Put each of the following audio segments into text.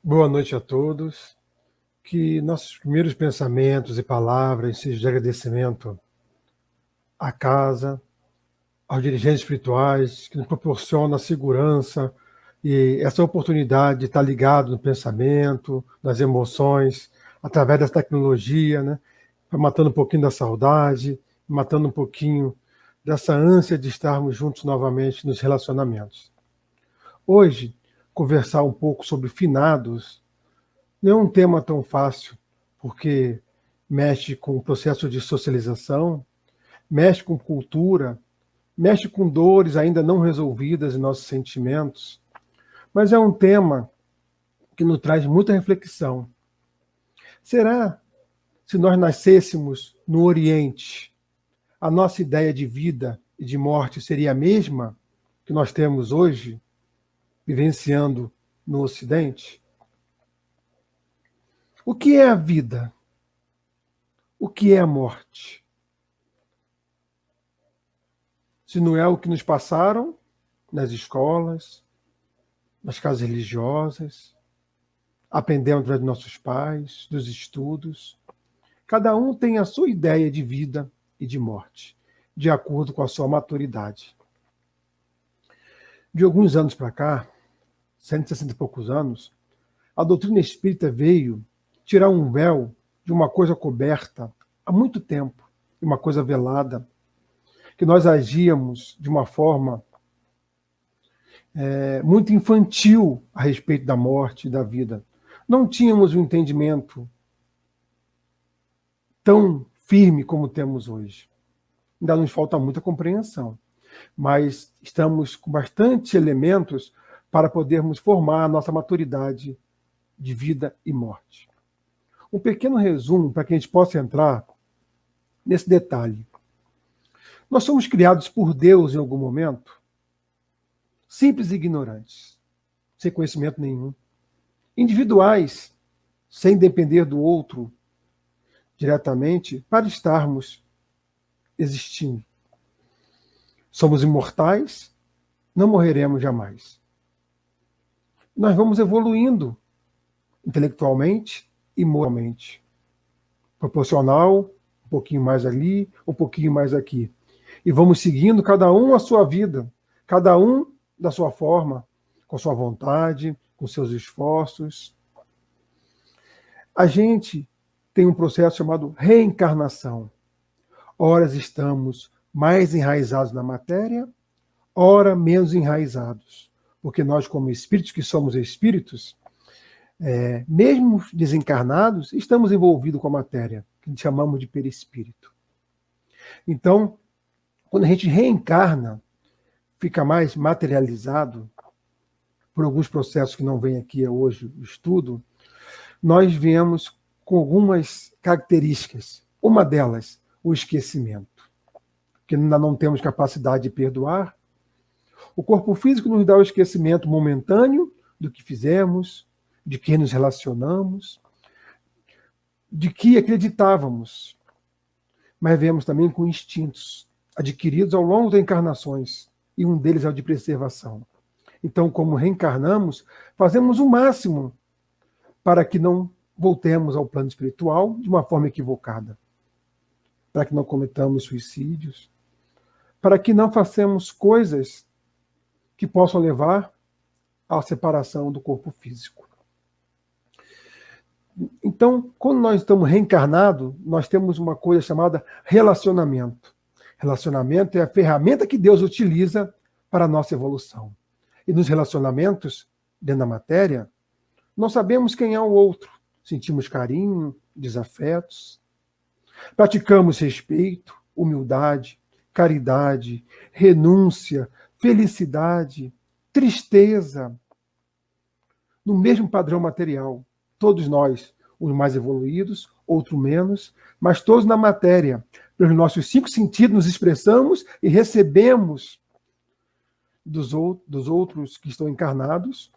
Boa noite a todos. Que nossos primeiros pensamentos e palavras sejam de agradecimento à casa, aos dirigentes espirituais que nos proporcionam a segurança e essa oportunidade de estar ligado no pensamento, nas emoções, através da tecnologia, né? Matando um pouquinho da saudade, matando um pouquinho dessa ânsia de estarmos juntos novamente nos relacionamentos. Hoje, conversar um pouco sobre finados não é um tema tão fácil, porque mexe com o processo de socialização, mexe com cultura, mexe com dores ainda não resolvidas em nossos sentimentos, mas é um tema que nos traz muita reflexão. Será, se nós nascêssemos no Oriente, a nossa ideia de vida e de morte seria a mesma que nós temos hoje, vivenciando no Ocidente? O que é a vida? O que é a morte? Se não é o que nos passaram nas escolas, nas casas religiosas, aprendemos através dos nossos pais, dos estudos. Cada um tem a sua ideia de vida e de morte, de acordo com a sua maturidade. De alguns anos para cá, 160 e poucos anos, a doutrina espírita veio tirar um véu de uma coisa coberta há muito tempo, de uma coisa velada, que nós agíamos de uma forma muito infantil a respeito da morte e da vida. Não tínhamos um entendimento tão firme como temos hoje. Ainda nos falta muita compreensão, mas estamos com bastante elementos para podermos formar a nossa maturidade de vida e morte. Um pequeno resumo para que a gente possa entrar nesse detalhe. Nós somos criados por Deus em algum momento, simples e ignorantes, sem conhecimento nenhum, individuais, sem depender do outro diretamente, para estarmos existindo. Somos imortais, não morreremos jamais. Nós vamos evoluindo intelectualmente e moralmente. Proporcional, um pouquinho mais ali, um pouquinho mais aqui. E vamos seguindo cada um a sua vida, cada um da sua forma, com sua vontade, com seus esforços. A gente tem um processo chamado reencarnação. Ora estamos mais enraizados na matéria, ora menos enraizados. Porque nós, como espíritos que somos espíritos, mesmo desencarnados, estamos envolvidos com a matéria, que chamamos de perispírito. Então, quando a gente reencarna, fica mais materializado, por alguns processos que não vem aqui hoje o estudo, nós viemos com algumas características. Uma delas, o esquecimento, que ainda não temos capacidade de perdoar. O corpo físico nos dá o esquecimento momentâneo do que fizemos, de que nos relacionamos, de que acreditávamos. Mas viemos também com instintos adquiridos ao longo das encarnações, e um deles é o de preservação. Então, como reencarnamos, fazemos o máximo para que não voltemos ao plano espiritual de uma forma equivocada, para que não cometamos suicídios, para que não façamos coisas que possam levar à separação do corpo físico. Então, quando nós estamos reencarnados, nós temos uma coisa chamada relacionamento. Relacionamento é a ferramenta que Deus utiliza para a nossa evolução. E nos relacionamentos, dentro da matéria, não sabemos quem é o outro. Sentimos carinho, desafetos. Praticamos respeito, humildade, caridade, renúncia, felicidade, tristeza. No mesmo padrão material. Todos nós, uns mais evoluídos, outros menos, mas todos na matéria. Pelos nossos 5 sentidos nos expressamos e recebemos dos outros que estão encarnados,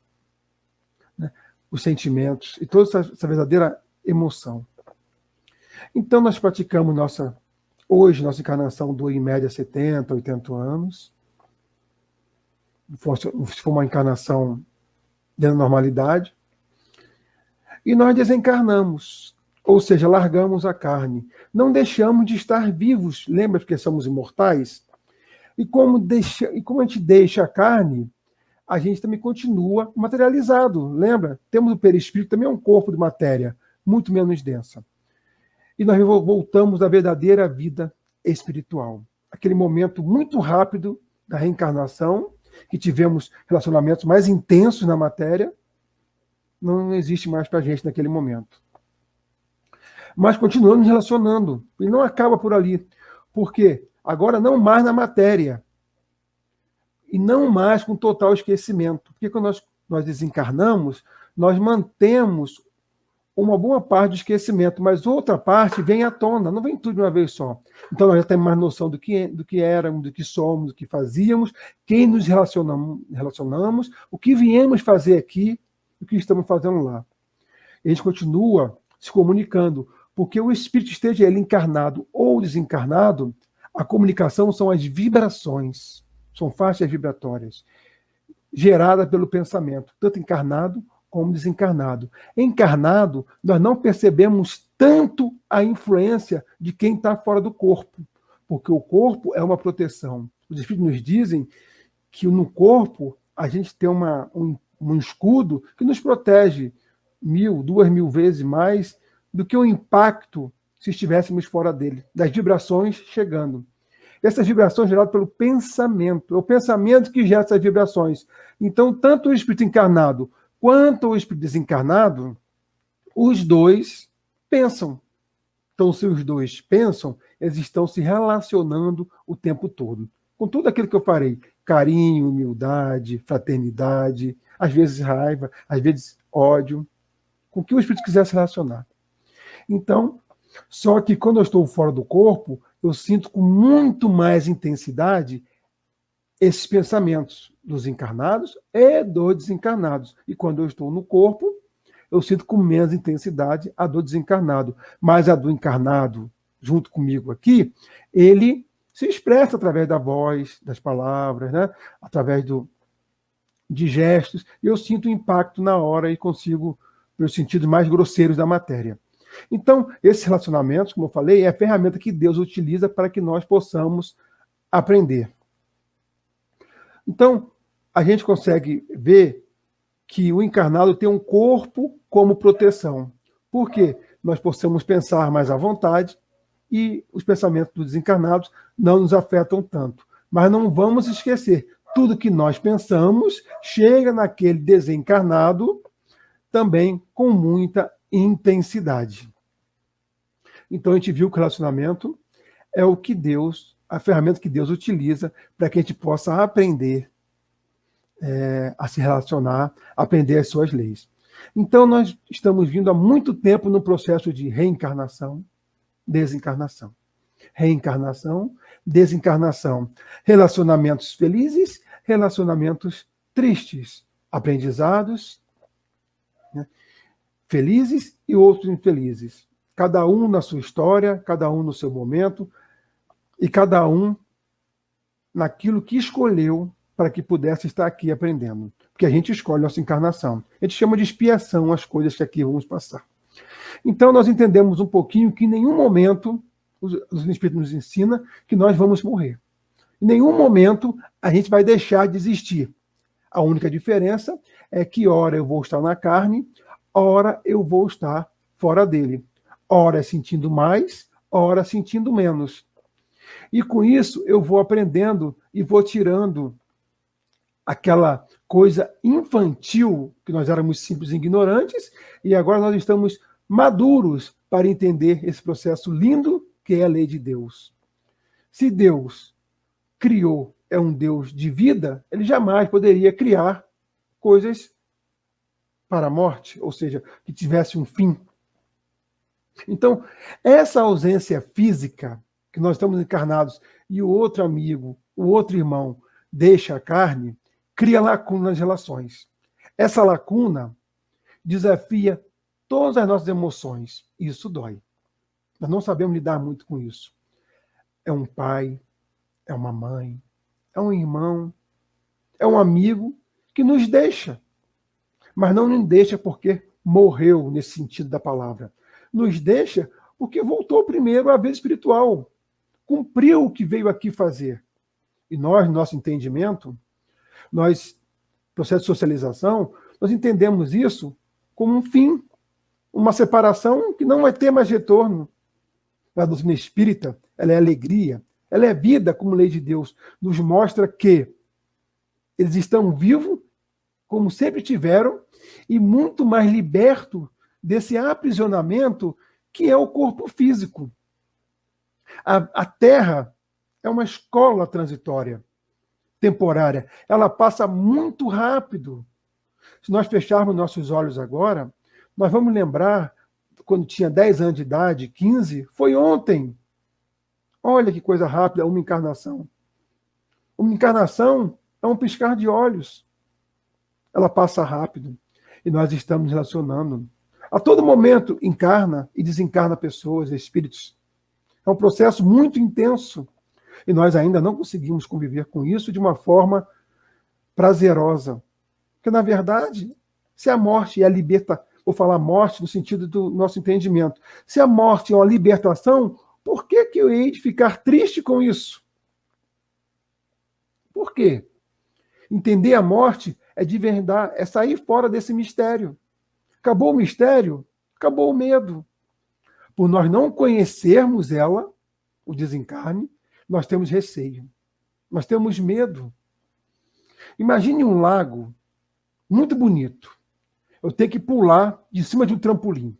né, os sentimentos e toda essa verdadeira emoção. Então nós praticamos hoje nossa encarnação dura em média 70, 80 anos. Se for uma encarnação dentro da normalidade. E nós desencarnamos, ou seja, largamos a carne. Não deixamos de estar vivos, lembra que somos imortais? E como a gente deixa a carne, a gente também continua materializado, lembra? Temos o perispírito, também é um corpo de matéria, muito menos densa. E nós voltamos à verdadeira vida espiritual. Aquele momento muito rápido da reencarnação, que tivemos relacionamentos mais intensos na matéria, não existe mais para a gente naquele momento. Mas continuamos nos relacionando. E não acaba por ali. Por quê? Agora não mais na matéria. E não mais com total esquecimento. Porque quando nós desencarnamos, nós mantemos uma boa parte do esquecimento, mas outra parte vem à tona, não vem tudo de uma vez só. Então nós já temos mais noção do que éramos, do que somos, do que fazíamos, quem nos relacionamos, o que viemos fazer aqui, o que estamos fazendo lá. E a gente continua se comunicando, porque o espírito esteja ele encarnado ou desencarnado, a comunicação são as vibrações, são faixas vibratórias, geradas pelo pensamento, tanto encarnado como desencarnado. Encarnado, nós não percebemos tanto a influência de quem está fora do corpo, porque o corpo é uma proteção. Os espíritos nos dizem que no corpo a gente tem um escudo que nos protege 1.000, 2.000 vezes mais do que o impacto se estivéssemos fora dele, das vibrações chegando. Essas vibrações geradas pelo pensamento, é o pensamento que gera essas vibrações. Então, tanto o espírito encarnado quanto o espírito desencarnado, os dois pensam. Então, se os dois pensam, eles estão se relacionando o tempo todo. Com tudo aquilo que eu falei, carinho, humildade, fraternidade, às vezes raiva, às vezes ódio, com o que o espírito quiser se relacionar. Então, só que quando eu estou fora do corpo, eu sinto com muito mais intensidade esses pensamentos dos encarnados e dos desencarnados. E quando eu estou no corpo, eu sinto com menos intensidade a do desencarnado. Mas a do encarnado, junto comigo aqui, ele se expressa através da voz, das palavras, né? Através de gestos, e eu sinto o impacto na hora e consigo, pelos sentidos mais grosseiros da matéria. Então, esses relacionamentos, como eu falei, é a ferramenta que Deus utiliza para que nós possamos aprender. Então, a gente consegue ver que o encarnado tem um corpo como proteção. Por quê? Nós possamos pensar mais à vontade e os pensamentos dos desencarnados não nos afetam tanto. Mas não vamos esquecer, tudo que nós pensamos chega naquele desencarnado também com muita intensidade. Então a gente viu que o relacionamento é o que Deus, a ferramenta que Deus utiliza para que a gente possa aprender a se relacionar, aprender as suas leis. Então nós estamos vindo há muito tempo no processo de reencarnação, desencarnação. Reencarnação, desencarnação. Relacionamentos felizes, relacionamentos tristes. Aprendizados, né? Felizes e outros infelizes. Cada um na sua história, cada um no seu momento, e cada um naquilo que escolheu para que pudesse estar aqui aprendendo. Porque a gente escolhe nossa encarnação. A gente chama de expiação as coisas que aqui vamos passar. Então nós entendemos um pouquinho que em nenhum momento os Espíritos nos ensinam que nós vamos morrer. Em nenhum momento a gente vai deixar de existir. A única diferença é que ora eu vou estar na carne, ora eu vou estar fora dele. Ora sentindo mais, ora sentindo menos. E com isso eu vou aprendendo e vou tirando aquela coisa infantil, que nós éramos simples e ignorantes, e agora nós estamos maduros para entender esse processo lindo que é a lei de Deus. Se Deus criou, é um Deus de vida, ele jamais poderia criar coisas para a morte, ou seja, que tivesse um fim. Então, essa ausência física, que nós estamos encarnados, e o outro amigo, o outro irmão, deixa a carne, cria lacuna nas relações. Essa lacuna desafia todas as nossas emoções. Isso dói. Nós não sabemos lidar muito com isso. É um pai, é uma mãe, é um irmão, é um amigo que nos deixa. Mas não nos deixa porque morreu nesse sentido da palavra. Nos deixa porque voltou primeiro à vida espiritual. Cumpriu o que veio aqui fazer. E nós, no nosso entendimento, processo de socialização, nós entendemos isso como um fim, uma separação que não vai ter mais retorno. A doutrina espírita, ela é alegria, ela é vida como lei de Deus. Nos mostra que eles estão vivos, como sempre tiveram, e muito mais libertos desse aprisionamento que é o corpo físico. A Terra é uma escola transitória, temporária. Ela passa muito rápido. Se nós fecharmos nossos olhos agora, nós vamos lembrar, quando tinha 10 anos de idade, 15, foi ontem. Olha que coisa rápida, uma encarnação. Uma encarnação é um piscar de olhos. Ela passa rápido. E nós estamos relacionando. A todo momento encarna e desencarna pessoas, espíritos. É um processo muito intenso. E nós ainda não conseguimos conviver com isso de uma forma prazerosa. Porque, na verdade, se a morte é a libertação, vou falar morte no sentido do nosso entendimento, se a morte é uma libertação, por que eu hei de ficar triste com isso? Por quê? Entender a morte é de verdade, é sair fora desse mistério. Acabou o mistério, acabou o medo. Por nós não conhecermos ela, o desencarne, nós temos receio. Nós temos medo. Imagine um lago muito bonito. Eu tenho que pular de cima de um trampolim.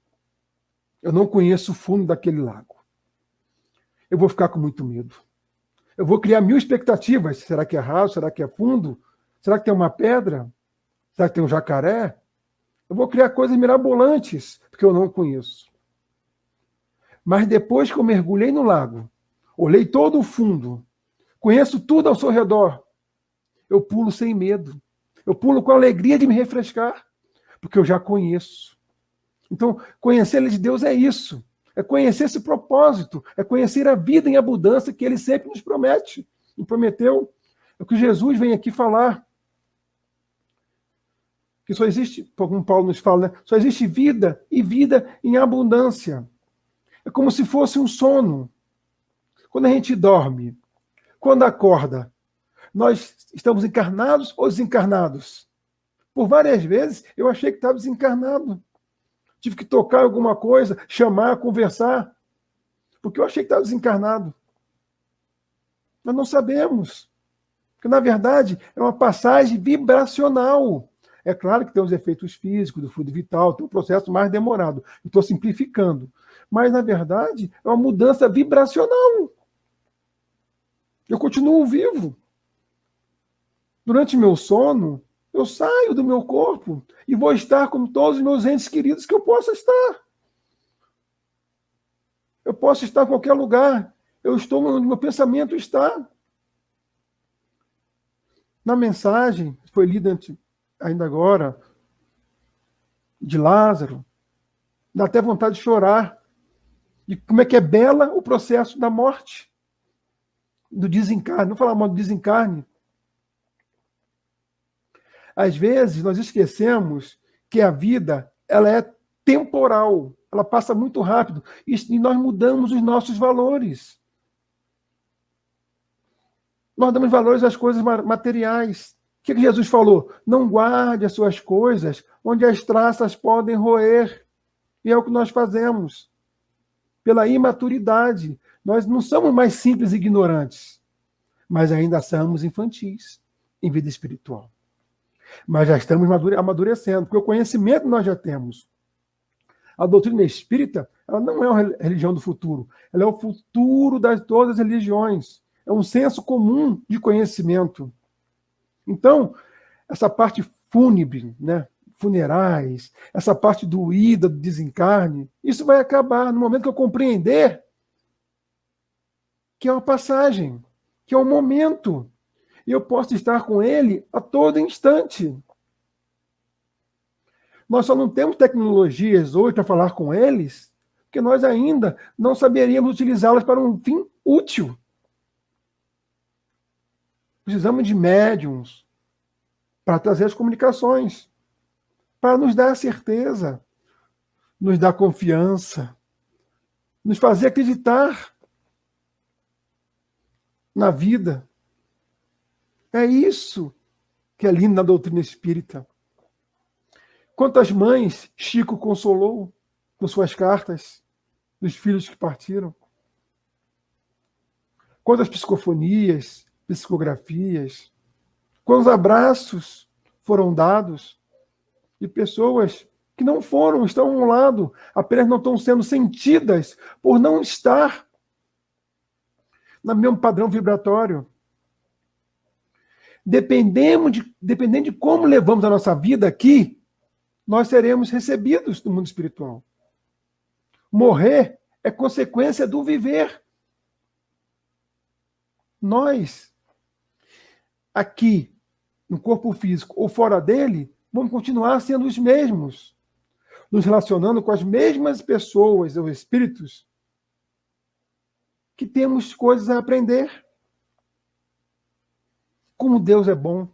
Eu não conheço o fundo daquele lago. Eu vou ficar com muito medo. Eu vou criar 1000 expectativas. Será que é raso? Será que é fundo? Será que tem uma pedra? Será que tem um jacaré? Eu vou criar coisas mirabolantes, porque eu não conheço. Mas depois que eu mergulhei no lago, olhei todo o fundo, conheço tudo ao seu redor, eu pulo sem medo. Eu pulo com a alegria de me refrescar, porque eu já conheço. Então, conhecer a lei de Deus é isso. É conhecer esse propósito, é conhecer a vida em abundância que ele sempre nos promete. E prometeu. É o que Jesus vem aqui falar. Que só existe, como Paulo nos fala, né? Só existe vida e vida em abundância. É como se fosse um sono. Quando a gente dorme, quando acorda, nós estamos encarnados ou desencarnados? Por várias vezes eu achei que estava desencarnado. Tive que tocar alguma coisa, chamar, conversar, porque eu achei que estava desencarnado. Nós não sabemos. Porque, na verdade, é uma passagem vibracional. É claro que tem os efeitos físicos do fluido vital, tem um processo mais demorado. Estou simplificando. Mas, na verdade, é uma mudança vibracional. Eu continuo vivo. Durante meu sono, eu saio do meu corpo e vou estar com todos os meus entes queridos que eu possa estar. Eu posso estar em qualquer lugar. Eu estou onde meu pensamento está. Na mensagem, foi lida ainda agora, de Lázaro, dá até vontade de chorar. E como é que é bela o processo da morte, do desencarne. Não falar mal do desencarne. Às vezes, nós esquecemos que a vida ela é temporal, ela passa muito rápido, e nós mudamos os nossos valores. Nós damos valores às coisas materiais. O que Jesus falou? Não guarde as suas coisas onde as traças podem roer. E é o que nós fazemos. Pela imaturidade. Nós não somos mais simples e ignorantes, mas ainda somos infantis em vida espiritual. Mas já estamos amadurecendo, porque o conhecimento nós já temos. A doutrina espírita, ela não é uma religião do futuro, ela é o futuro de todas as religiões. É um senso comum de conhecimento. Então, essa parte fúnebre, né, funerais, essa parte do ida, do desencarne, isso vai acabar no momento que eu compreender que é uma passagem, que é um momento, e eu posso estar com ele a todo instante. Nós só não temos tecnologias hoje para falar com eles, porque nós ainda não saberíamos utilizá-las para um fim útil. Precisamos de médiums para trazer as comunicações, para nos dar a certeza. nos dar confiança, nos fazer acreditar na vida. É isso que é lindo na doutrina espírita. Quantas mães Chico consolou com suas cartas dos filhos que partiram? Quantas psicofonias, psicografias, quantos abraços foram dados de pessoas que não foram, estão ao lado, apenas não estão sendo sentidas por não estar no mesmo padrão vibratório. Dependendo de como levamos a nossa vida aqui, nós seremos recebidos no mundo espiritual. Morrer é consequência do viver. Nós, aqui, no corpo físico ou fora dele, vamos continuar sendo os mesmos, nos relacionando com as mesmas pessoas ou espíritos que temos coisas a aprender. Como Deus é bom,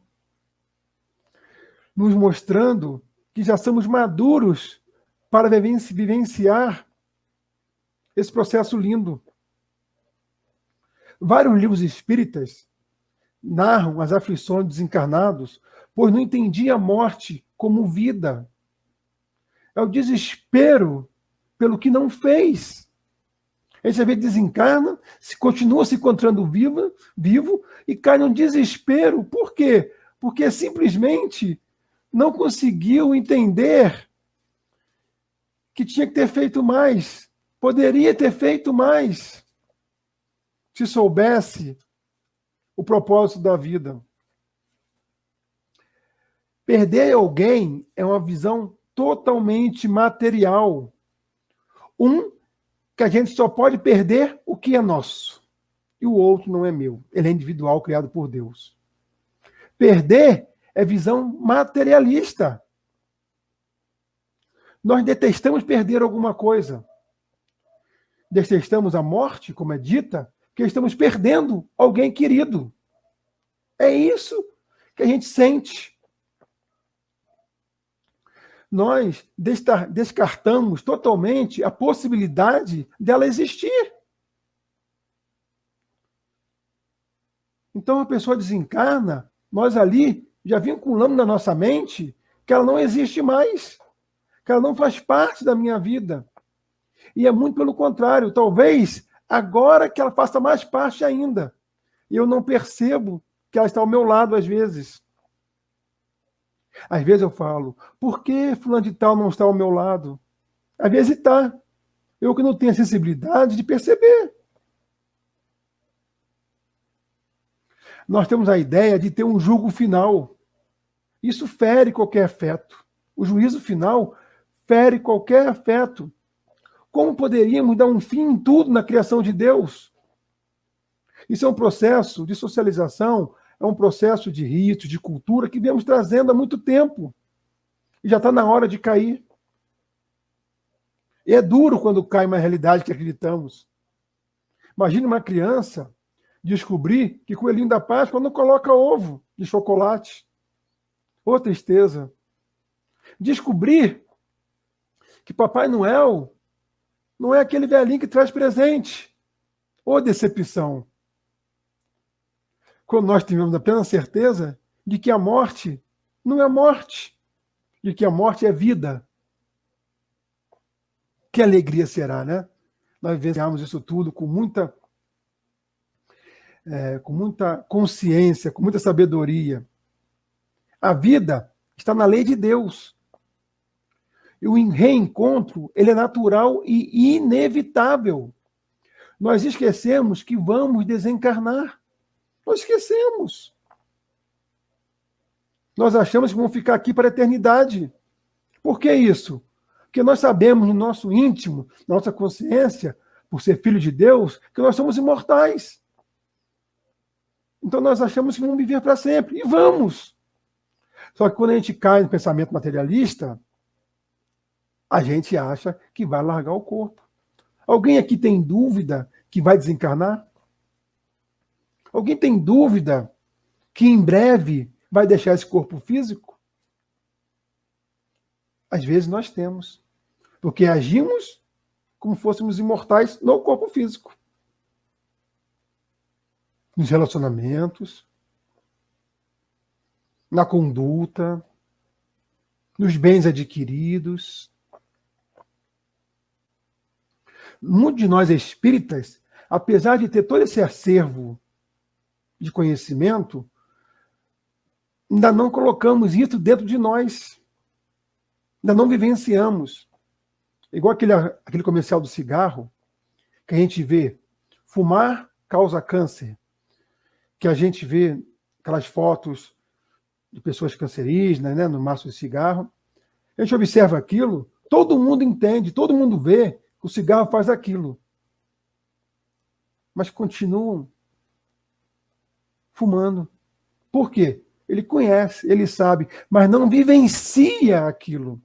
nos mostrando que já somos maduros para vivenciar esse processo lindo. Vários livros espíritas narram as aflições dos desencarnados, pois não entendiam a morte como vida. É o desespero pelo que não fez. A gente às vezes desencarna, continua se encontrando vivo e cai num desespero. Por quê? Porque simplesmente não conseguiu entender que tinha que ter feito mais. Poderia ter feito mais se soubesse o propósito da vida. Perder alguém é uma visão totalmente material. Que a gente só pode perder o que é nosso. E o outro não é meu. Ele é individual, criado por Deus. Perder é visão materialista. Nós detestamos perder alguma coisa. Detestamos a morte, como é dita, porque estamos perdendo alguém querido. É isso que a gente sente. Nós descartamos totalmente a possibilidade dela existir. Então a pessoa desencarna, nós ali já vinculamos na nossa mente que ela não existe mais, que ela não faz parte da minha vida. E é muito pelo contrário, talvez agora que ela faça mais parte ainda. E eu não percebo que ela está ao meu lado às vezes. Às vezes eu falo, por que fulano de tal não está ao meu lado? Às vezes está. Eu que não tenho a sensibilidade de perceber. Nós temos a ideia de ter um julgo final. Isso fere qualquer afeto. O juízo final fere qualquer afeto. Como poderíamos dar um fim em tudo na criação de Deus? Isso é um processo de socialização, é um processo de rito, de cultura que viemos trazendo há muito tempo. E já está na hora de cair. E é duro quando cai uma realidade que acreditamos. Imagine uma criança descobrir que coelhinho da Páscoa não coloca ovo de chocolate. Ô tristeza. Descobrir que Papai Noel não é aquele velhinho que traz presente. Ô decepção. Quando nós tivemos a plena certeza de que a morte não é morte, de que a morte é vida. Que alegria será, né? Nós vivenciamos isso tudo com muita consciência, com muita sabedoria. A vida está na lei de Deus. E o reencontro, ele é natural e inevitável. Nós esquecemos que vamos desencarnar. Nós esquecemos. Nós achamos que vamos ficar aqui para a eternidade. Por que isso? Porque nós sabemos no nosso íntimo, na nossa consciência, por ser filho de Deus, que nós somos imortais. Então nós achamos que vamos viver para sempre. E vamos. Só que quando a gente cai no pensamento materialista, a gente acha que vai largar o corpo. Alguém aqui tem dúvida que vai desencarnar? Alguém tem dúvida que em breve vai deixar esse corpo físico? Às vezes nós temos. Porque agimos como fôssemos imortais no corpo físico. Nos relacionamentos, na conduta, nos bens adquiridos. Muitos de nós espíritas, apesar de ter todo esse acervo de conhecimento, ainda não colocamos isso dentro de nós. Ainda não vivenciamos. Igual aquele comercial do cigarro, que a gente vê, fumar causa câncer. Que a gente vê aquelas fotos de pessoas cancerígenas, né, no maço de cigarro. A gente observa aquilo, todo mundo entende, todo mundo vê que o cigarro faz aquilo. Mas continuam fumando. Por quê? Ele conhece, ele sabe, mas não vivencia aquilo.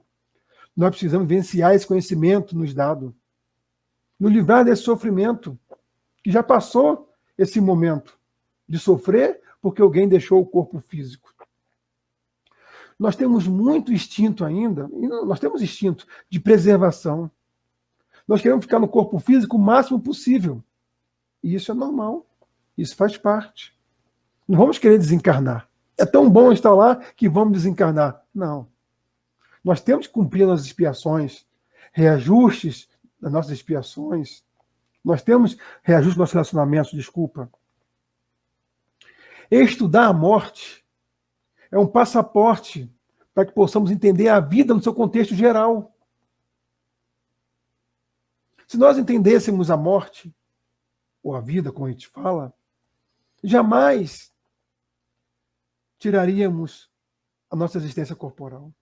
Nós precisamos vivenciar esse conhecimento nos dado. Nos livrar desse sofrimento, que já passou esse momento de sofrer porque alguém deixou o corpo físico. Nós temos muito instinto ainda, nós temos instinto de preservação. Nós queremos ficar no corpo físico o máximo possível. E isso é normal, isso faz parte. Não vamos querer desencarnar. É tão bom estar lá que vamos desencarnar. Não. Nós temos que cumprir nossas expiações, reajustes das nossas expiações. Nós temos reajuste dos nossos relacionamentos, desculpa. Estudar a morte é um passaporte para que possamos entender a vida no seu contexto geral. Se nós entendêssemos a morte, ou a vida, como a gente fala, jamais tiraríamos a nossa existência corporal.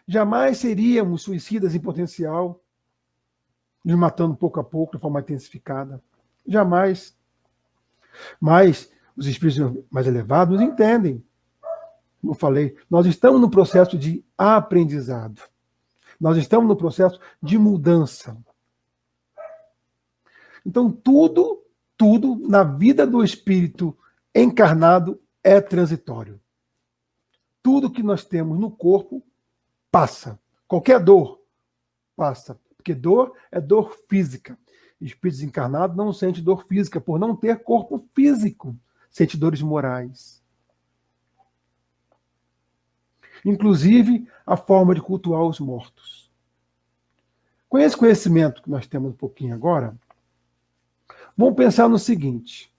Jamais seríamos suicidas em potencial, nos matando pouco a pouco, de forma intensificada. Jamais. Mas os espíritos mais elevados entendem. Como eu falei, nós estamos no processo de aprendizado. Nós estamos no processo de mudança. Então, tudo na vida do espírito encarnado é transitório. Tudo que nós temos no corpo passa. Qualquer dor passa. Porque dor é dor física. Espírito desencarnado não sente dor física por não ter corpo físico. Sente dores morais. Inclusive, a forma de cultuar os mortos. Com esse conhecimento que nós temos um pouquinho agora, vamos pensar no seguinte.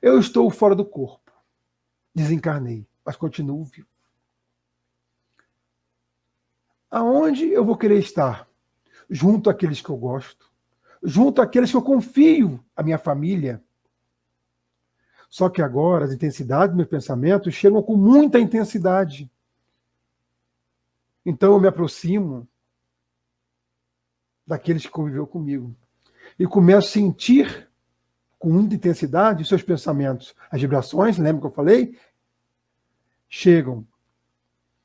Eu estou fora do corpo. Desencarnei, mas continuo vivo. Aonde eu vou querer estar? Junto àqueles que eu gosto. Junto àqueles que eu confio, a minha família. Só que agora as intensidades dos meus pensamentos chegam com muita intensidade. Então eu me aproximo daqueles que conviveu comigo. E começo a sentir com muita intensidade os seus pensamentos. As vibrações, lembra que eu falei? Chegam.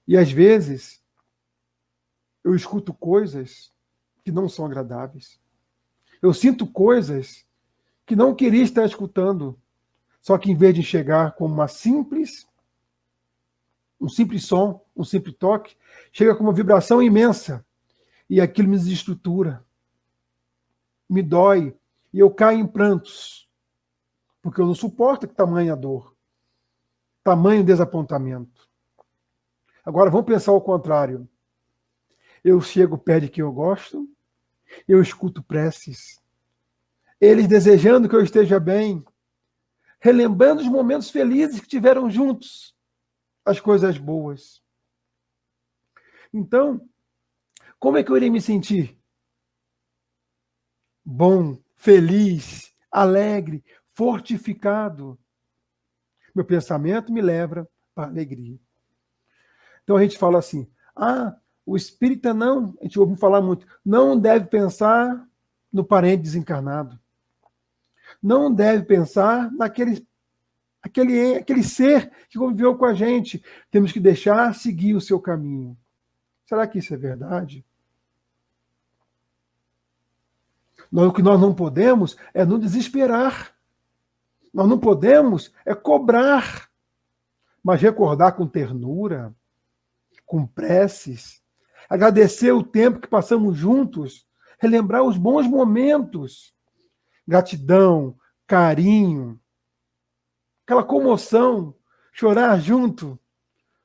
E às vezes eu escuto coisas que não são agradáveis. Eu sinto coisas que não queria estar escutando. Só que em vez de chegar como um simples som, um simples toque, chega com uma vibração imensa. E aquilo me desestrutura. Me dói. E eu caio em prantos. Porque eu não suporto tamanha dor. Tamanho desapontamento. Agora vamos pensar ao contrário. Eu chego perto de quem eu gosto. Eu escuto preces. Eles desejando que eu esteja bem. Relembrando os momentos felizes que tiveram juntos, as coisas boas. Então, como é que eu irei me sentir? Bom, feliz, alegre, fortificado. Meu pensamento me leva para a alegria. Então a gente fala assim, o espírita não, a gente ouve falar muito, não deve pensar no parente desencarnado. Não deve pensar naquele ser que conviveu com a gente. Temos que deixar seguir o seu caminho. Será que isso é verdade? O que nós não podemos é nos desesperar. Nós não podemos é cobrar. Mas recordar com ternura, com preces, agradecer o tempo que passamos juntos, relembrar os bons momentos, gratidão, carinho, aquela comoção, chorar junto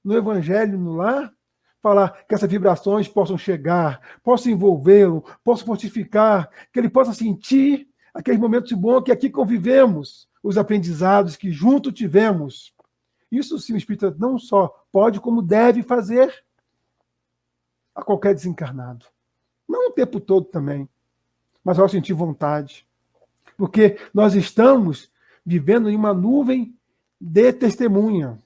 no Evangelho, no lar, falar que essas vibrações possam chegar, possam envolvê-lo, possam fortificar, que ele possa sentir aqueles momentos bons que aqui convivemos, os aprendizados que junto tivemos. Isso sim o Espírito não só pode, como deve fazer a qualquer desencarnado. Não o tempo todo também, mas ao sentir vontade. Porque nós estamos vivendo em uma nuvem de testemunha.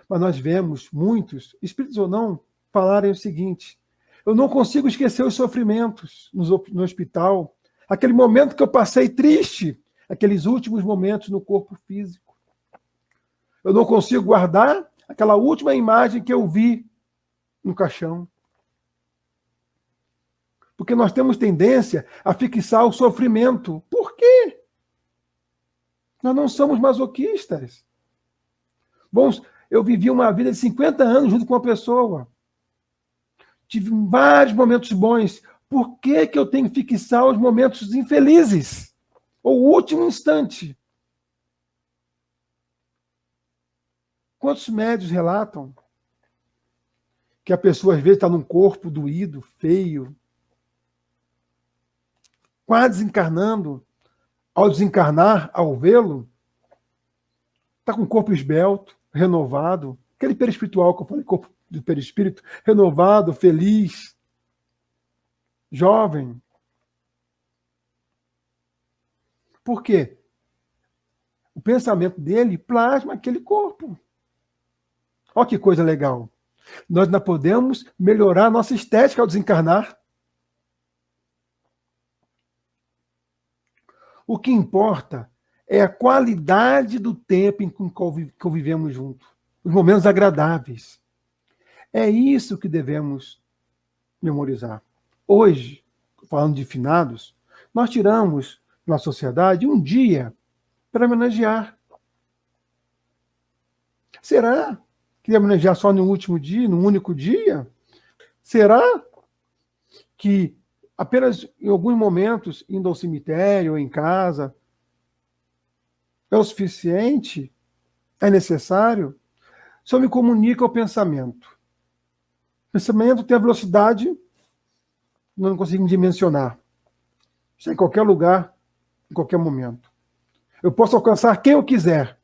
Mas nós vemos muitos, espíritos ou não, falarem o seguinte: eu não consigo esquecer os sofrimentos no hospital, aquele momento que eu passei triste, aqueles últimos momentos no corpo físico. Eu não consigo guardar aquela última imagem que eu vi no caixão. Porque nós temos tendência a fixar o sofrimento. Por quê? Nós não somos masoquistas. Bom, eu vivi uma vida de 50 anos junto com uma pessoa. Tive vários momentos bons. Por que que eu tenho que fixar os momentos infelizes? Ou o último instante? Quantos médios relatam que a pessoa, às vezes, está num corpo doído, feio, quase desencarnando, ao desencarnar, ao vê-lo, está com o corpo esbelto, renovado, aquele perispiritual que eu falei, corpo do perispírito, renovado, feliz, jovem. Por quê? O pensamento dele plasma aquele corpo. Olha que coisa legal. Nós ainda podemos melhorar a nossa estética ao desencarnar. O que importa é a qualidade do tempo em que convivemos juntos, os momentos agradáveis. É isso que devemos memorizar. Hoje, falando de finados, nós tiramos na sociedade um dia para homenagear. Será que devemos homenagear só no último dia, num único dia? Será que apenas em alguns momentos, indo ao cemitério ou em casa, é o suficiente? É necessário? Só me comunica o pensamento. O pensamento tem a velocidade, não consigo dimensionar. Está em qualquer lugar, em qualquer momento. Eu posso alcançar quem eu quiser.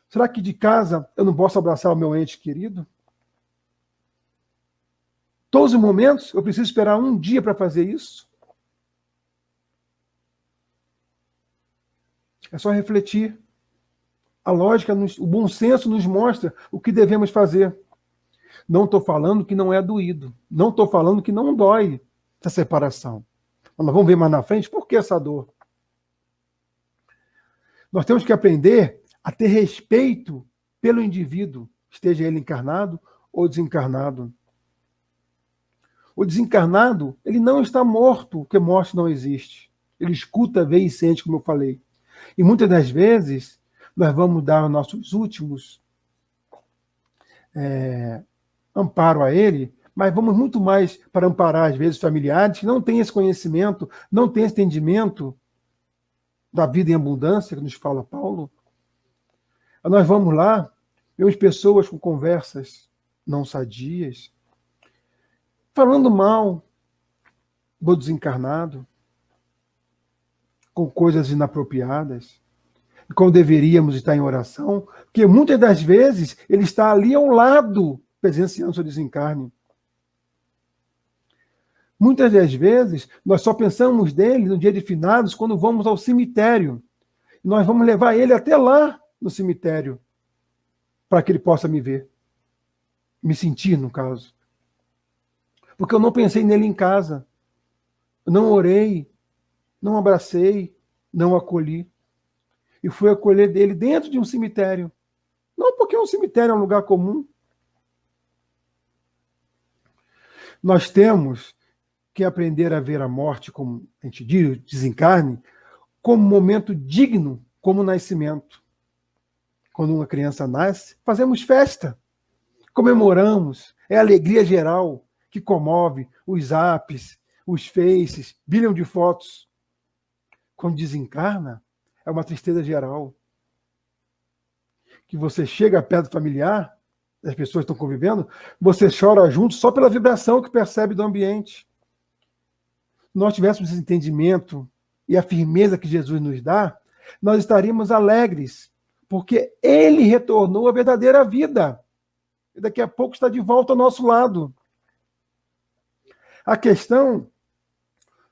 Será que de casa eu não posso abraçar o meu ente querido? Todos os momentos eu preciso esperar um dia para fazer isso? É só refletir. A lógica, o bom senso nos mostra o que devemos fazer. Não estou falando que não é doído. Não estou falando que não dói essa separação. Mas nós vamos ver mais na frente por que essa dor. Nós temos que aprender a ter respeito pelo indivíduo, esteja ele encarnado ou desencarnado. O desencarnado, ele não está morto, porque morte não existe. Ele escuta, vê e sente, como eu falei. E muitas das vezes, nós vamos dar os nossos últimos amparo a ele, mas vamos muito mais para amparar, às vezes, familiares que não têm esse conhecimento, não têm esse entendimento da vida em abundância, que nos fala Paulo. Nós vamos lá, vemos pessoas com conversas não sadias, falando mal do desencarnado, com coisas inapropriadas, como deveríamos estar em oração, porque muitas das vezes ele está ali ao lado, presenciando seu desencarne. Muitas das vezes nós só pensamos dele no dia de finados quando vamos ao cemitério. Nós vamos levar ele até lá no cemitério, para que ele possa me ver, me sentir, no caso. Porque eu não pensei nele em casa, eu não orei, não abracei, não acolhi. E fui acolher dele dentro de um cemitério. Não porque um cemitério é um lugar comum. Nós temos que aprender a ver a morte, como a gente diz, o desencarne, como um momento digno, como o nascimento. Quando uma criança nasce, fazemos festa, comemoramos, é alegria geral. que comove, os apps, os faces, bilhão de fotos. Quando desencarna, é uma tristeza geral. Que você chega perto do familiar, as pessoas estão convivendo, você chora junto só pela vibração que percebe do ambiente. Se nós tivéssemos esse entendimento e a firmeza que Jesus nos dá, nós estaríamos alegres, porque ele retornou à verdadeira vida. E daqui a pouco está de volta ao nosso lado. A questão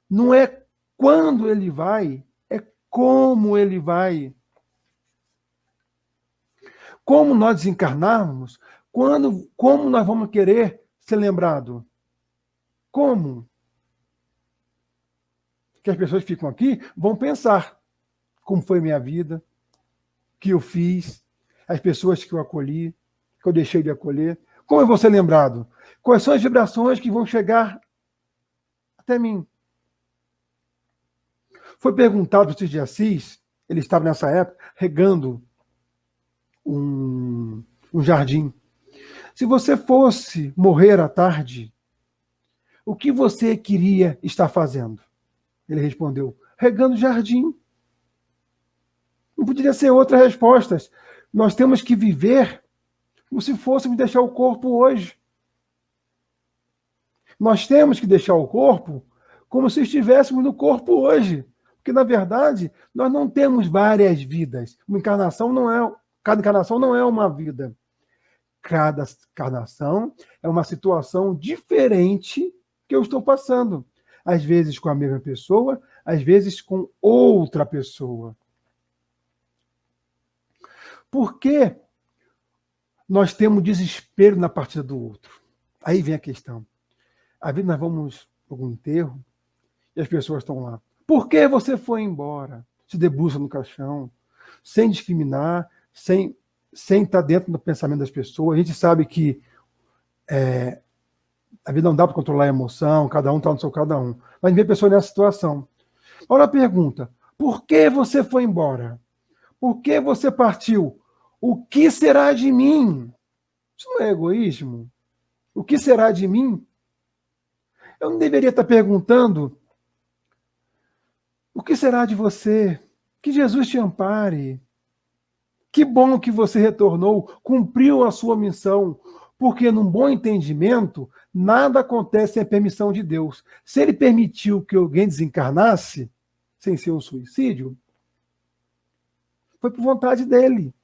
não é quando ele vai, é como ele vai. Como nós desencarnarmos, como nós vamos querer ser lembrados? Como? Que as pessoas ficam aqui vão pensar como foi minha vida, o que eu fiz, as pessoas que eu acolhi, que eu deixei de acolher. Como eu vou ser lembrado? Quais são as vibrações que vão chegar até mim? Foi perguntado para o Francisco de Assis, ele estava nessa época regando um jardim. Se você fosse morrer à tarde, o que você queria estar fazendo? Ele respondeu, regando o jardim. Não poderia ser outra resposta. Nós temos que viver como se fôssemos deixar o corpo hoje. Nós temos que deixar o corpo como se estivéssemos no corpo hoje. Porque, na verdade, nós não temos várias vidas. Cada encarnação não é uma vida. Cada encarnação é uma situação diferente que eu estou passando. Às vezes com a mesma pessoa, às vezes com outra pessoa. Por que nós temos desespero na partida do outro? Aí vem a questão. Às vezes nós vamos para algum enterro e as pessoas estão lá. Por que você foi embora? Se debruça no caixão, sem discriminar, sem estar dentro do pensamento das pessoas. A gente sabe que a vida não dá para controlar a emoção, cada um está no seu cada um. Mas vem pessoa nessa situação. Olha a pergunta, por que você foi embora? Por que você partiu? O que será de mim? Isso não é egoísmo? O que será de mim? Eu não deveria estar perguntando o que será de você? Que Jesus te ampare. Que bom que você retornou, cumpriu a sua missão, porque num bom entendimento, nada acontece sem a permissão de Deus. Se ele permitiu que alguém desencarnasse, sem ser um suicídio, foi por vontade dele.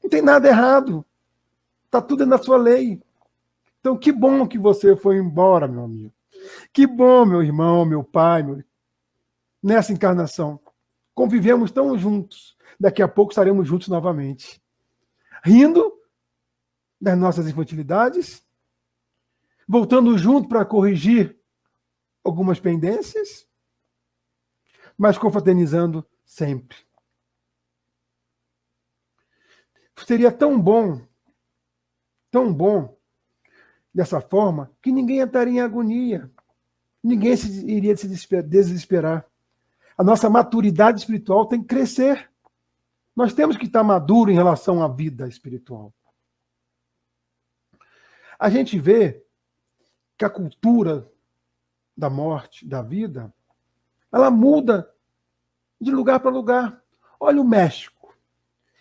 Não tem nada errado. Está tudo na sua lei. Então, que bom que você foi embora, meu amigo. Que bom, meu irmão, meu pai, nessa encarnação. Convivemos tão juntos. Daqui a pouco estaremos juntos novamente. Rindo das nossas infantilidades, voltando junto para corrigir algumas pendências, mas confraternizando sempre. Seria tão bom, dessa forma, que ninguém entraria em agonia, ninguém iria se desesperar. A nossa maturidade espiritual tem que crescer. Nós temos que estar maduro em relação à vida espiritual. A gente vê que a cultura da morte, da vida, ela muda de lugar para lugar. Olha o México.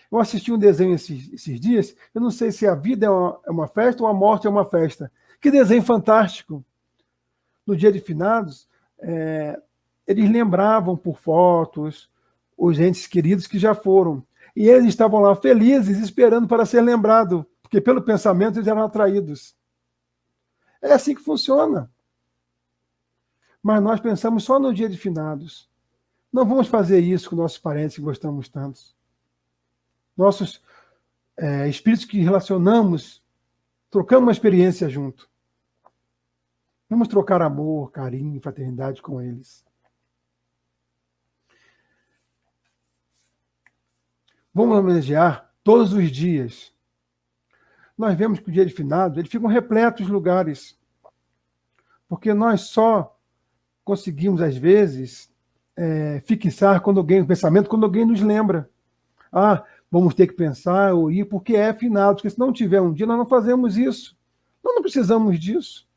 Eu assisti um desenho esses dias, eu não sei se a vida é uma festa ou a morte é uma festa. Que desenho fantástico. No dia de finados, eles lembravam por fotos os entes queridos que já foram. E eles estavam lá felizes, esperando para ser lembrado, porque pelo pensamento eles eram atraídos. É assim que funciona. Mas nós pensamos só no dia de finados. Não vamos fazer isso com nossos parentes que gostamos tanto. Nossos espíritos que relacionamos, trocamos uma experiência junto. Vamos trocar amor, carinho, fraternidade com eles. Vamos homenagear todos os dias. Nós vemos que o dia de finados, eles ficam repletos de lugares. Porque nós só conseguimos, às vezes, fixar o pensamento quando alguém nos lembra. Vamos ter que pensar ou ir, porque é finados. Porque se não tiver um dia, nós não fazemos isso. Nós não precisamos disso.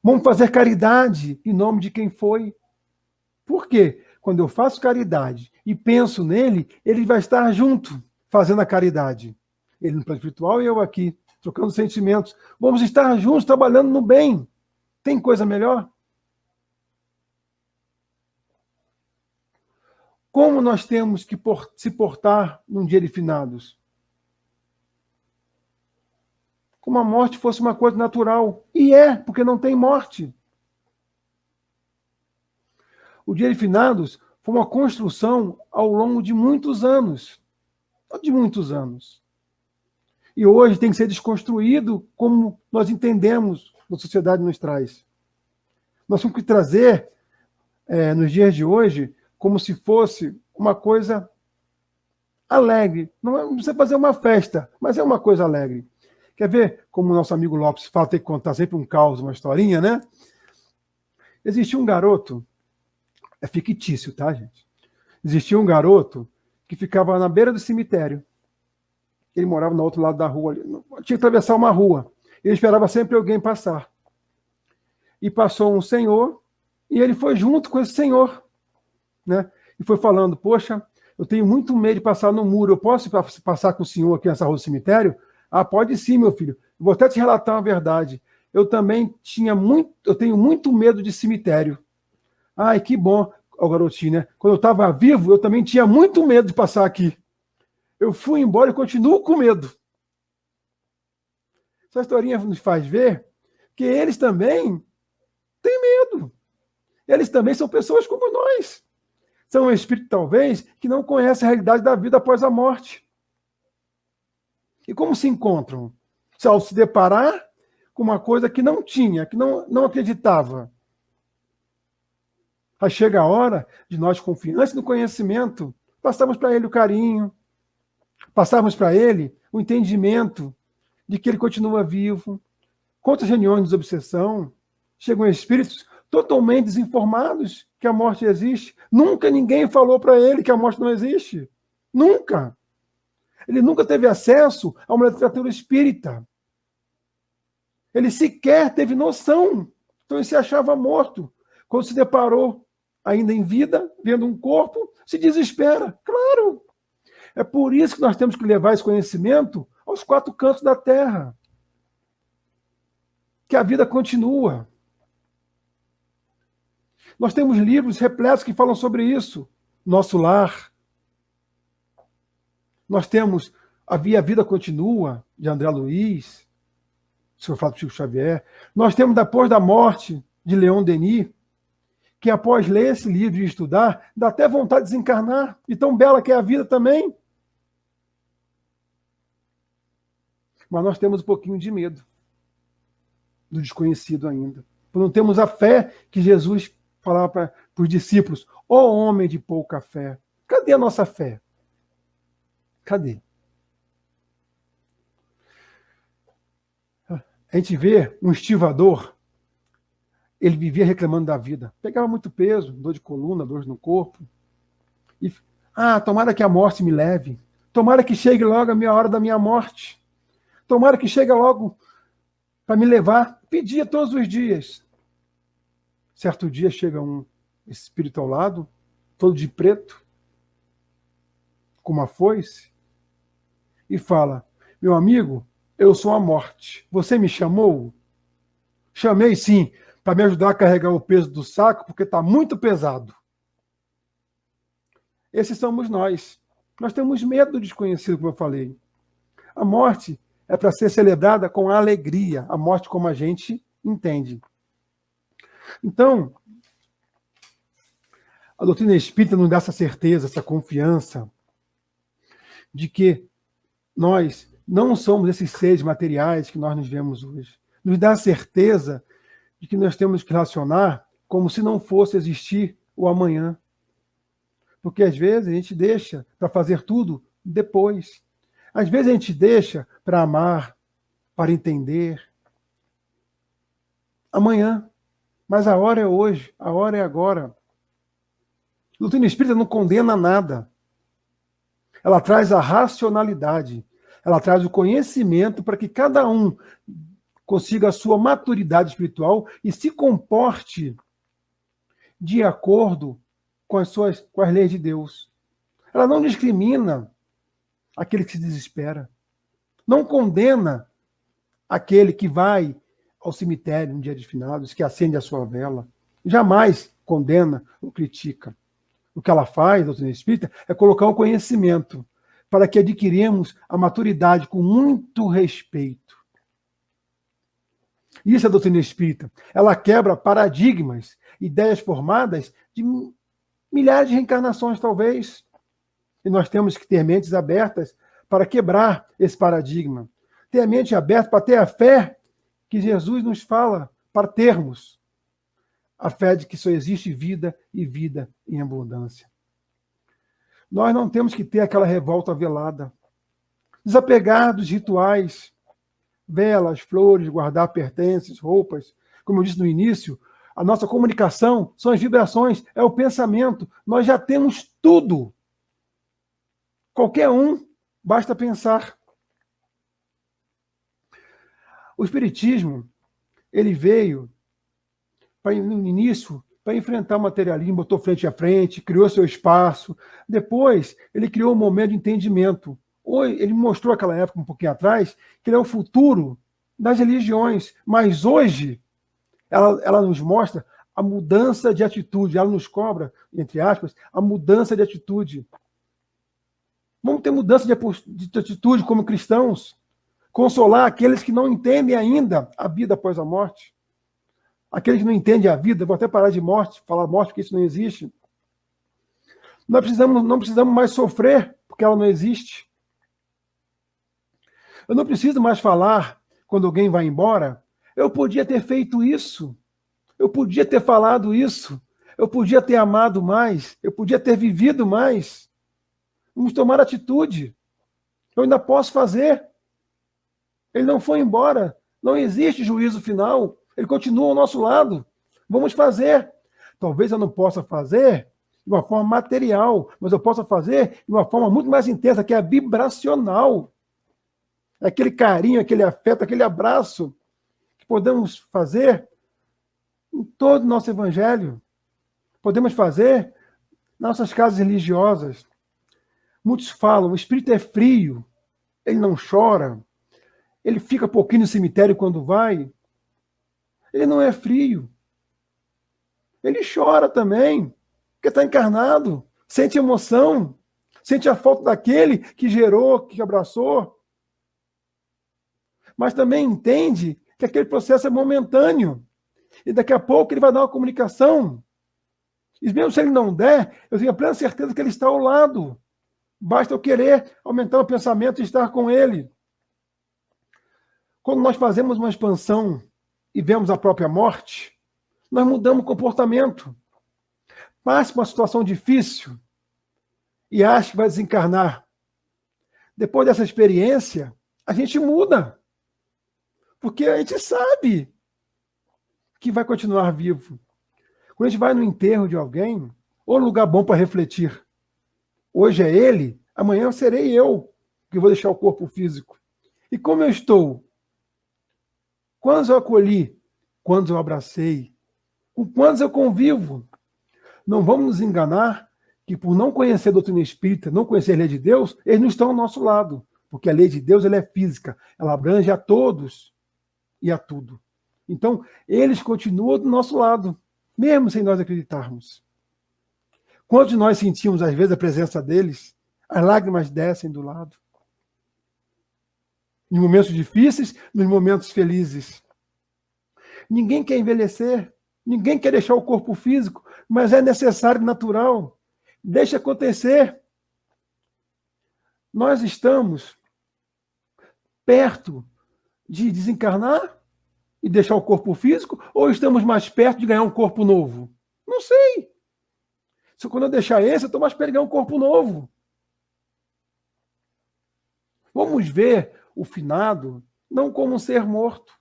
Vamos fazer caridade em nome de quem foi. Por quê? Quando eu faço caridade e penso nele, ele vai estar junto, fazendo a caridade. Ele no plano espiritual e eu aqui, trocando sentimentos. Vamos estar juntos, trabalhando no bem. Tem coisa melhor? Como nós temos que se portar num dia de finados? Como a morte fosse uma coisa natural. E é, porque não tem morte. O dia de finados foi uma construção ao longo de muitos anos. De muitos anos. E hoje tem que ser desconstruído como nós entendemos, a sociedade nos traz. Nós temos que trazer, nos dias de hoje, como se fosse uma coisa alegre. Não precisa fazer uma festa, mas é uma coisa alegre. Quer ver como o nosso amigo Lopes fala, tem que contar sempre um caos, uma historinha, né? Existia um garoto, é fictício, tá, gente? Existia um garoto que ficava na beira do cemitério. Ele morava no outro lado da rua. Tinha que atravessar uma rua. Ele esperava sempre alguém passar. E passou um senhor, e ele foi junto com esse senhor, né? E foi falando, poxa, eu tenho muito medo de passar no muro, eu posso passar com o senhor aqui nessa rua do cemitério? Ah, pode sim, meu filho. Vou até te relatar uma verdade. Eu também eu tenho muito medo de cemitério. Ai, que bom, o garotinho, né? Quando eu estava vivo, eu também tinha muito medo de passar aqui. Eu fui embora e continuo com medo. Essa historinha nos faz ver que eles também têm medo. Eles também são pessoas como nós. São um espírito, talvez, que não conhece a realidade da vida após a morte. E como se encontram? Ao se deparar com uma coisa que não tinha, que não acreditava. Aí chega a hora de nós, confiança no conhecimento, passarmos para ele o carinho, passarmos para ele o entendimento de que ele continua vivo. Quantas reuniões de desobsessão chegam espíritos totalmente desinformados que a morte existe. Nunca ninguém falou para ele que a morte não existe. Nunca. Ele nunca teve acesso a uma literatura espírita. Ele sequer teve noção. Então ele se achava morto. Quando se deparou, ainda em vida, vendo um corpo, se desespera. Claro. É por isso que nós temos que levar esse conhecimento aos quatro cantos da terra. Que a vida continua. Nós temos livros repletos que falam sobre isso. Nosso Lar. Nós temos A Vida Continua, de André Luiz, o senhor fala do Chico Xavier. Nós temos Depois da Morte, de Leon Denis, que após ler esse livro e estudar, dá até vontade de desencarnar, e tão bela que é a vida também. Mas nós temos um pouquinho de medo do desconhecido ainda. Não temos a fé que Jesus falava para os discípulos: ó homem de pouca fé. Cadê a nossa fé? Cadê? A gente vê um estivador, ele vivia reclamando da vida. Pegava muito peso, dor de coluna, dor no corpo. E, tomara que a morte me leve. Tomara que chegue logo a minha hora da minha morte. Tomara que chegue logo para me levar. Pedia todos os dias. Certo dia chega um espírito ao lado, todo de preto, com uma foice, e fala: meu amigo, eu sou a morte. Você me chamou? Chamei sim, para me ajudar a carregar o peso do saco, porque está muito pesado. Esses somos nós. Nós temos medo do desconhecido, como eu falei. A morte é para ser celebrada com alegria, a morte como a gente entende. Então, a doutrina espírita nos dá essa certeza, essa confiança de que nós não somos esses seres materiais que nós nos vemos hoje. Nos dá a certeza de que nós temos que relacionar como se não fosse existir o amanhã. Porque às vezes a gente deixa para fazer tudo depois. Às vezes a gente deixa para amar, para entender. Amanhã. Mas a hora é hoje, a hora é agora. A doutrina espírita não condena nada. Ela traz a racionalidade. Ela traz o conhecimento para que cada um, consiga a sua maturidade espiritual e se comporte de acordo com as leis de Deus. Ela não discrimina aquele que se desespera, não condena aquele que vai ao cemitério no dia de finados, que acende a sua vela. Jamais condena ou critica. O que ela faz, a doutrina espírita, é colocar o conhecimento para que adquirimos a maturidade com muito respeito. Isso é a doutrina espírita. Ela quebra paradigmas, ideias formadas de milhares de reencarnações, talvez. E nós temos que ter mentes abertas para quebrar esse paradigma. Ter a mente aberta para ter a fé que Jesus nos fala para termos. A fé de que só existe vida e vida em abundância. Nós não temos que ter aquela revolta velada. Desapegar dos rituais, velas, flores, guardar pertences, roupas. Como eu disse no início, a nossa comunicação são as vibrações, é o pensamento. Nós já temos tudo. Qualquer um, basta pensar. O Espiritismo, ele veio no início para enfrentar o materialismo, botou frente a frente, criou seu espaço. Depois, ele criou um momento de entendimento. Ele mostrou aquela época, um pouquinho atrás, que ele é o futuro das religiões. Mas hoje, ela nos mostra a mudança de atitude. Ela nos cobra, entre aspas, a mudança de atitude. Vamos ter mudança de atitude como cristãos. Consolar aqueles que não entendem ainda a vida após a morte. Aqueles que não entendem a vida, vou até parar de falar morte, porque isso não existe. Nós não precisamos mais sofrer, porque ela não existe. Eu não preciso mais falar quando alguém vai embora. Eu podia ter feito isso. Eu podia ter falado isso. Eu podia ter amado mais. Eu podia ter vivido mais. Vamos tomar atitude. Eu ainda posso fazer. Ele não foi embora. Não existe juízo final. Ele continua ao nosso lado. Vamos fazer. Talvez eu não possa fazer de uma forma material, mas eu possa fazer de uma forma muito mais intensa, que é a vibracional. É aquele carinho, aquele afeto, aquele abraço que podemos fazer em todo o nosso evangelho. Podemos fazer nas nossas casas religiosas. Muitos falam, o espírito é frio, ele não chora, ele fica pouquinho no cemitério quando vai. Ele não é frio. Ele chora também, porque está encarnado, sente emoção, sente a falta daquele que gerou, que abraçou. Mas também entende que aquele processo é momentâneo. E daqui a pouco ele vai dar uma comunicação. E mesmo se ele não der, eu tenho a plena certeza que ele está ao lado. Basta eu querer aumentar o pensamento e estar com ele. Quando nós fazemos uma expansão e vemos a própria morte, nós mudamos o comportamento. Passe por uma situação difícil e acha que vai desencarnar. Depois dessa experiência, a gente muda. Porque a gente sabe que vai continuar vivo. Quando a gente vai no enterro de alguém, ou um lugar bom para refletir. Hoje é ele, amanhã serei eu, que vou deixar o corpo físico. E como eu estou? Quantos eu acolhi? Quantos eu abracei? Com quantos eu convivo? Não vamos nos enganar que por não conhecer a doutrina espírita, não conhecer a lei de Deus, eles não estão ao nosso lado. Porque a lei de Deus ela é física, ela abrange a todos e a tudo. Então, eles continuam do nosso lado, mesmo sem nós acreditarmos. Quantos de nós sentimos, às vezes, a presença deles? As lágrimas descem do lado. Nos momentos difíceis, nos momentos felizes. Ninguém quer envelhecer, ninguém quer deixar o corpo físico, mas é necessário e natural. Deixa acontecer. Nós estamos perto de desencarnar e deixar o corpo físico, ou estamos mais perto de ganhar um corpo novo? Não sei. Se quando eu deixar esse, eu estou mais perto de ganhar um corpo novo. Vamos ver o finado não como um ser morto,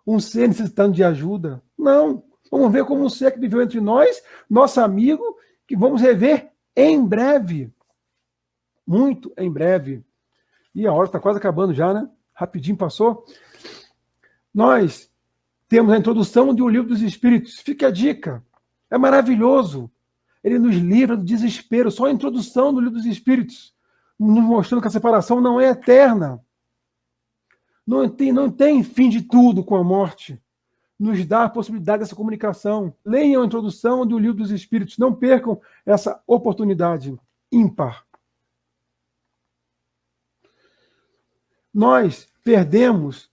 um ser necessitando de ajuda. Não. Vamos ver como um ser que viveu entre nós, nosso amigo, que vamos rever em breve. Muito em breve. E a hora está quase acabando já, né? Rapidinho passou. Nós temos a introdução de O Livro dos Espíritos. Fica a dica. É maravilhoso. Ele nos livra do desespero. Só a introdução do Livro dos Espíritos, nos mostrando que a separação não é eterna. Não tem fim de tudo com a morte. Nos dá a possibilidade dessa comunicação. Leiam a introdução do Livro dos Espíritos. Não percam essa oportunidade ímpar. Nós perdemos,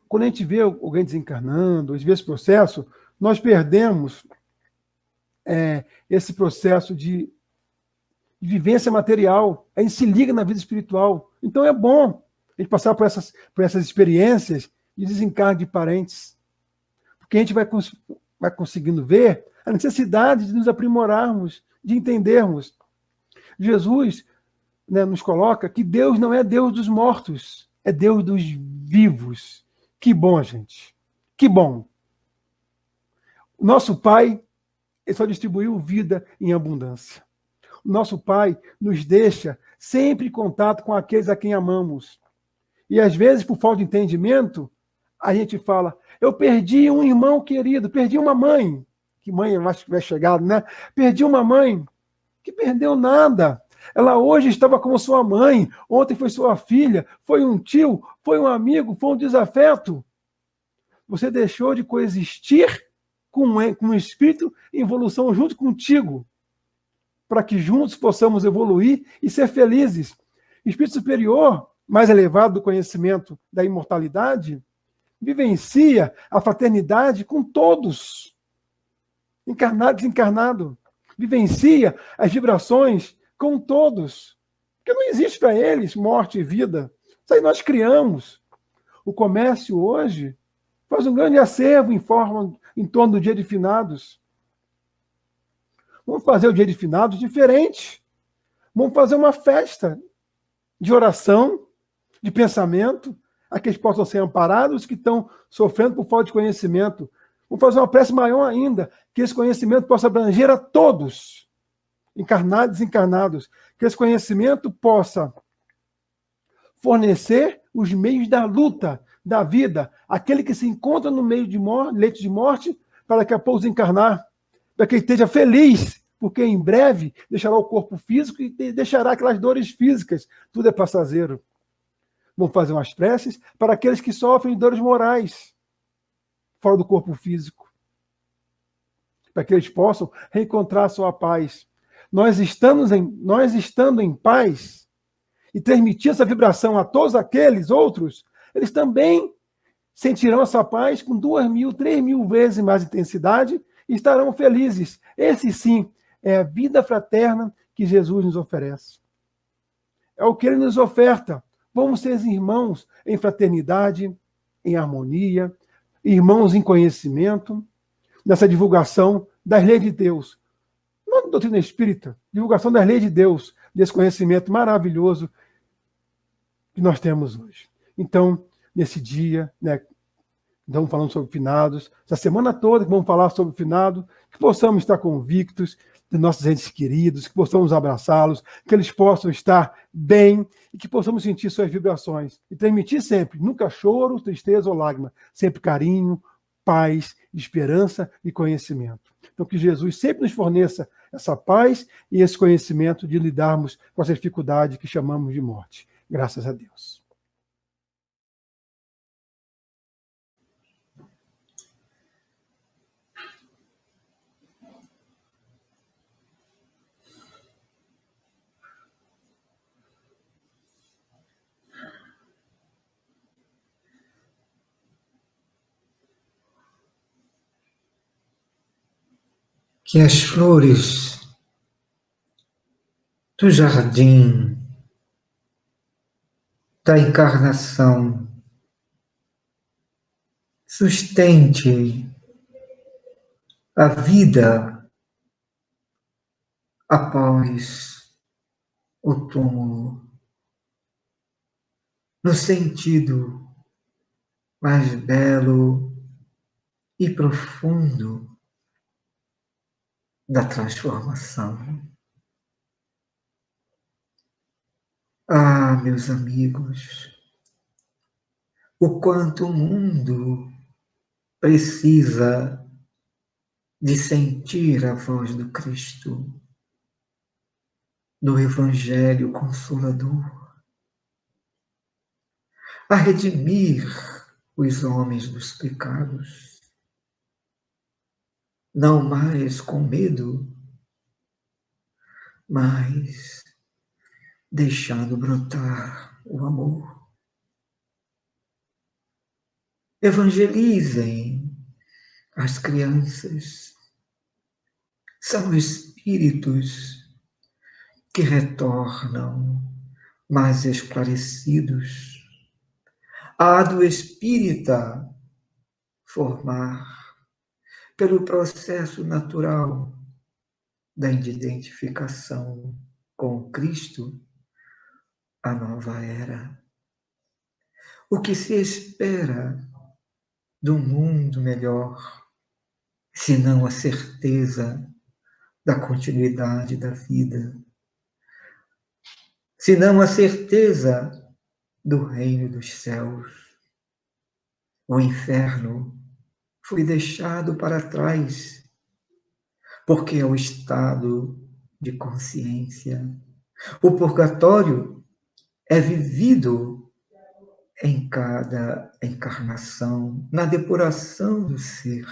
quando a gente vê alguém desencarnando, a gente vê esse processo, nós perdemos esse processo de vivência material. A gente se liga na vida espiritual. Então é bom a gente passar por essas experiências de desencarne de parentes. Porque a gente vai conseguindo ver a necessidade de nos aprimorarmos, de entendermos. Jesus, né, nos coloca que Deus não é Deus dos mortos, é Deus dos vivos. Que bom, gente. Que bom. O nosso Pai, ele só distribuiu vida em abundância. O nosso Pai nos deixa sempre em contato com aqueles a quem amamos. E às vezes, por falta de entendimento, a gente fala, eu perdi um irmão querido, perdi uma mãe. Que mãe mais que tiver chegado, né? Perdi uma mãe. Que perdeu nada. Ela hoje estava como sua mãe, ontem foi sua filha, foi um tio, foi um amigo, foi um desafeto. Você deixou de coexistir com um espírito em evolução junto contigo, para que juntos possamos evoluir e ser felizes. Espírito superior, mais elevado do conhecimento da imortalidade, vivencia a fraternidade com todos, encarnado e desencarnado. Vivencia as vibrações com todos. Porque não existe para eles morte e vida. Isso aí nós criamos. O comércio hoje faz um grande acervo em torno do Dia de Finados. Vamos fazer o Dia de Finados diferente. Vamos fazer uma festa de oração, de pensamento, a que eles possam ser amparados, que estão sofrendo por falta de conhecimento. Vamos fazer uma prece maior ainda, que esse conhecimento possa abranger a todos, encarnados e desencarnados, que esse conhecimento possa fornecer os meios da luta, da vida, aquele que se encontra no meio de leito de morte, para daqui a pouco desencarnar, para que ele esteja feliz, porque em breve deixará o corpo físico e deixará aquelas dores físicas, tudo é passageiro. Vamos fazer umas preces para aqueles que sofrem de dores morais, fora do corpo físico, para que eles possam reencontrar a sua paz. Nós estando em paz e transmitir essa vibração a todos aqueles outros, eles também sentirão essa paz com 2.000, 3.000 vezes mais intensidade e estarão felizes. Esse sim é a vida fraterna que Jesus nos oferece. É o que ele nos oferta. Vamos ser irmãos em fraternidade, em harmonia, irmãos em conhecimento, nessa divulgação das leis de Deus. Não da doutrina espírita, divulgação das leis de Deus, desse conhecimento maravilhoso que nós temos hoje. Então, nesse dia, né, estamos falando sobre finados, essa semana toda que vamos falar sobre o finado, que possamos estar convictos de nossos entes queridos, que possamos abraçá-los, que eles possam estar bem e que possamos sentir suas vibrações. E transmitir sempre, nunca choro, tristeza ou lágrima, sempre carinho, paz, esperança e conhecimento. Então, que Jesus sempre nos forneça essa paz e esse conhecimento de lidarmos com essa dificuldade que chamamos de morte. Graças a Deus. Que as flores do jardim da encarnação sustente a vida após o túmulo, no sentido mais belo e profundo da transformação. Ah, meus amigos, o quanto o mundo precisa de sentir a voz do Cristo, do Evangelho Consolador, a redimir os homens dos pecados, não mais com medo, mas deixando brotar o amor. Evangelizem as crianças, são espíritos que retornam mais esclarecidos. Há do espírita formar, pelo processo natural da identificação com Cristo, a nova era. O que se espera de um mundo melhor, senão a certeza da continuidade da vida, senão a certeza do reino dos céus. O inferno foi deixado para trás, porque é o estado de consciência. O purgatório é vivido em cada encarnação, na depuração do ser.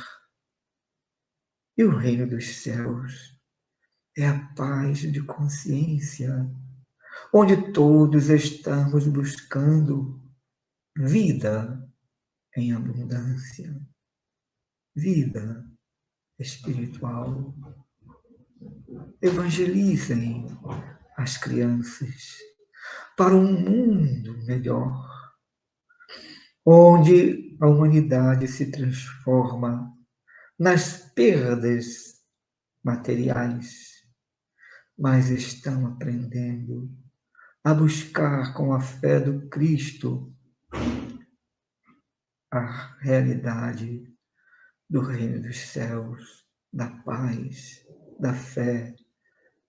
E o reino dos céus é a paz de consciência, onde todos estamos buscando vida em abundância, vida espiritual. Evangelizem as crianças para um mundo melhor, onde a humanidade se transforma nas perdas materiais, mas estão aprendendo a buscar com a fé do Cristo a realidade do reino dos céus, da paz, da fé,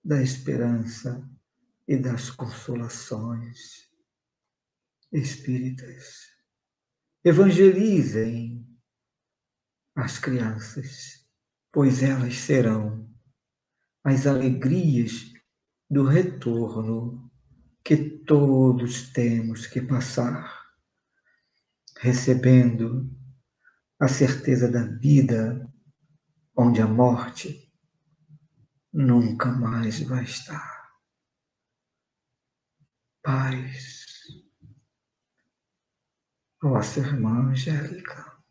da esperança e das consolações. Espíritas, evangelizem as crianças, pois elas serão as alegrias do retorno que todos temos que passar, recebendo a certeza da vida, onde a morte nunca mais vai estar. Paz, vossa irmã Angélica.